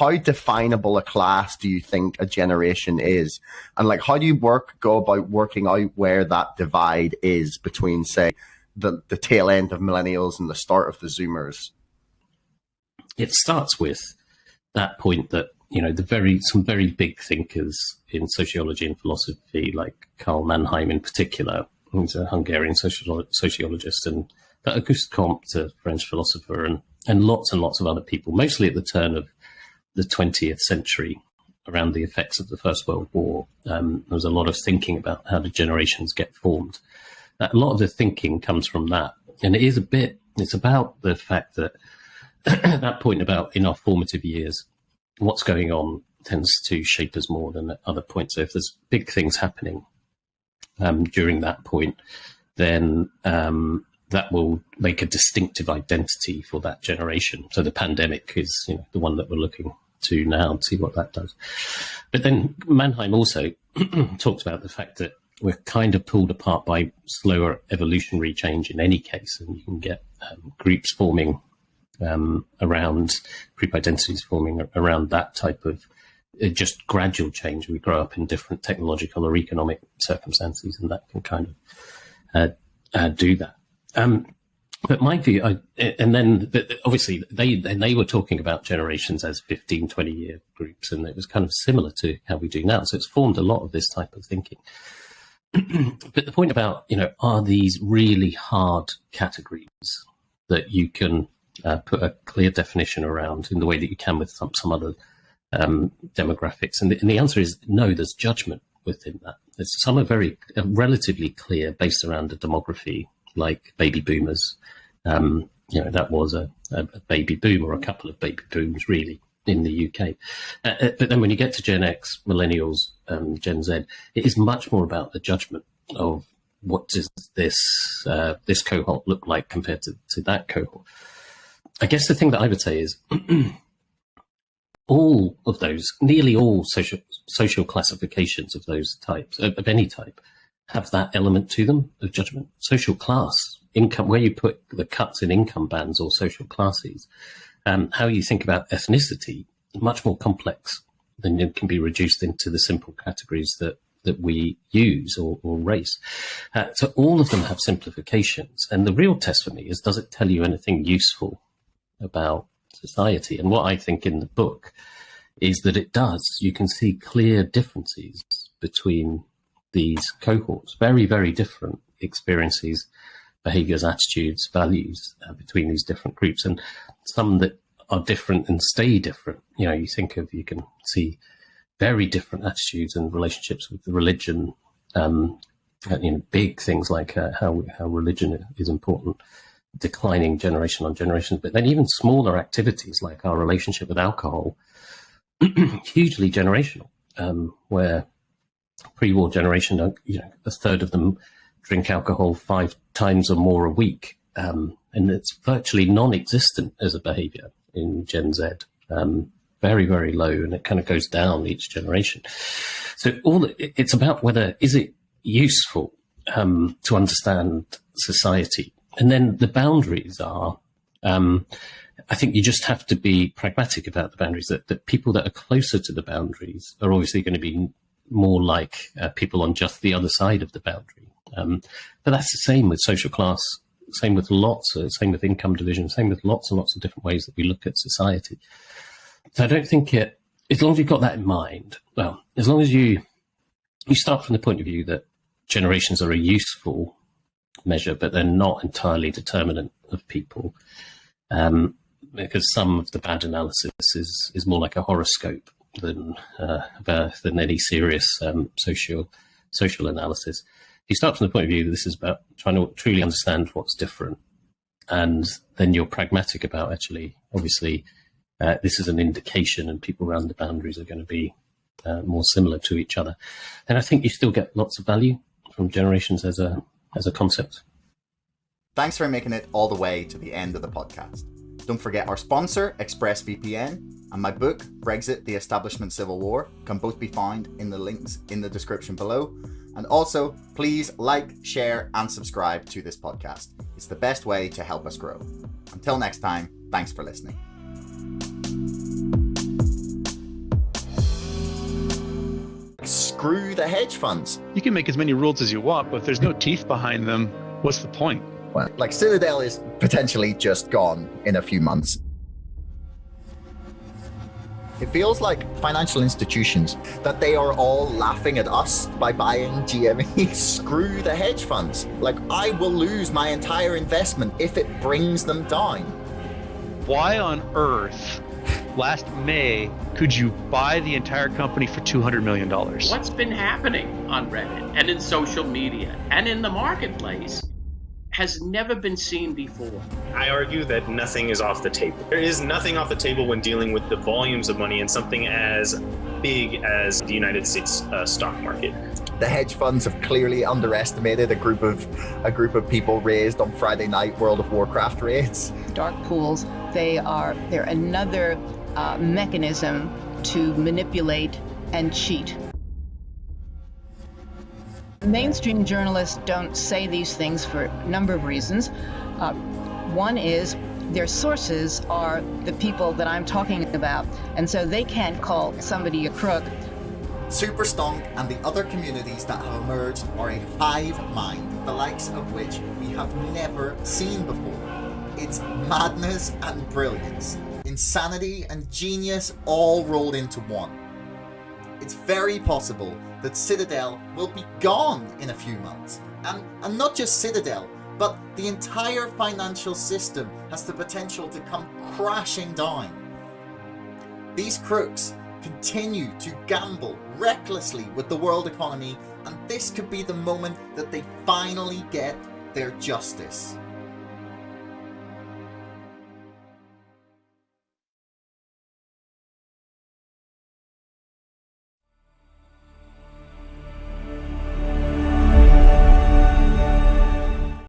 how definable a class do you think a generation is? And like, how do you go about working out where that divide is between, say, the tail end of millennials and the start of the Zoomers? It starts with that point that, some very big thinkers in sociology and philosophy, like Karl Mannheim in particular, who's a Hungarian sociologist, but Auguste Comte, a French philosopher, and lots of other people, mostly at the turn of the 20th century, around the effects of the First World War. There was a lot of thinking about how the generations get formed. A lot of the thinking comes from that. And it's about the fact that at that point about in our formative years, what's going on tends to shape us more than at other points. So if there's big things happening during that point, then that will make a distinctive identity for that generation. So the pandemic is, the one that we're looking to now to see what that does. But then Mannheim also talked about the fact that we're kind of pulled apart by slower evolutionary change in any case, and you can get groups forming around group identities forming around that type of just gradual change. We grow up in different technological or economic circumstances, and that can kind of do that. But my view, obviously they were talking about generations as 15, 20-year groups, and it was kind of similar to how we do now. So it's formed a lot of this type of thinking. But the point about, are these really hard categories that you can put a clear definition around in the way that you can with some other demographics? And the answer is no, there's judgment within that. Some are relatively clear based around a demography, like baby boomers. That was a baby boom or a couple of baby booms really in the UK. But then when you get to Gen X, millennials, Gen Z, it is much more about the judgment of what does this cohort look like compared to that cohort. I guess the thing that I would say is all of those, nearly all social classifications of those types, of any type, have that element to them of judgment. Social class, income, where you put the cuts in income bands or social classes, how you think about ethnicity, much more complex than it can be reduced into the simple categories that we use, or race. So all of them have simplifications. And the real test for me is, does it tell you anything useful about society? And what I think in the book is that it does. You can see clear differences between these cohorts, very, very different experiences, behaviors, attitudes, values between these different groups, and some that are different and stay different. You can see very different attitudes and relationships with religion, big things like how religion is important, declining generation on generation, but then even smaller activities like our relationship with alcohol, hugely generational, where pre-war generation, a third of them drink alcohol 5 times or more a week, and it's virtually non-existent as a behavior in Gen Z. Very, very low, and it kind of goes down each generation. So it's about whether is it useful to understand society, and then the boundaries are. I think you just have to be pragmatic about the boundaries. That people that are closer to the boundaries are obviously going to be more like people on just the other side of the boundary. But that's the same with social class, same with same with income division, same with lots and lots of different ways that we look at society. So I don't think as long as you've got that in mind, as long as you start from the point of view that generations are a useful measure, but they're not entirely determinant of people, because some of the bad analysis is more like a horoscope than any serious social analysis. You start from the point of view that this is about trying to truly understand what's different, and then you're pragmatic about obviously this is an indication, and people around the boundaries are going to be more similar to each other. And I think you still get lots of value from generations as a concept. Thanks for making it all the way to the end of the podcast. Don't forget our sponsor, ExpressVPN, and my book, Brexit, the Establishment Civil War, can both be found in the links in the description below. And also, please like, share, and subscribe to this podcast. It's the best way to help us grow. Until next time, thanks for listening. screw the hedge funds. You can make as many rules as you want, but if there's no teeth behind them, what's the point? Well, like Citadel is potentially just gone in a few months. It feels like financial institutions, that they are all laughing at us by buying GME. Screw the hedge funds. Like, I will lose my entire investment if it brings them down. Why on earth, last May, could you buy the entire company for $200 million? What's been happening on Reddit and in social media and in the marketplace has never been seen before. I argue that nothing is off the table. There is nothing off the table when dealing with the volumes of money in something as big as the United States stock market. The hedge funds have clearly underestimated a group of people raised on Friday night World of Warcraft raids. Dark pools, they're another mechanism to manipulate and cheat. Mainstream journalists don't say these things for a number of reasons. One is their sources are the people that I'm talking about, and so they can't call somebody a crook. Superstonk and the other communities that have emerged are a hive mind, the likes of which we have never seen before. It's madness and brilliance, insanity and genius all rolled into one. It's very possible that Citadel will be gone in a few months. And not just Citadel, but the entire financial system has the potential to come crashing down. These crooks continue to gamble recklessly with the world economy, and this could be the moment that they finally get their justice.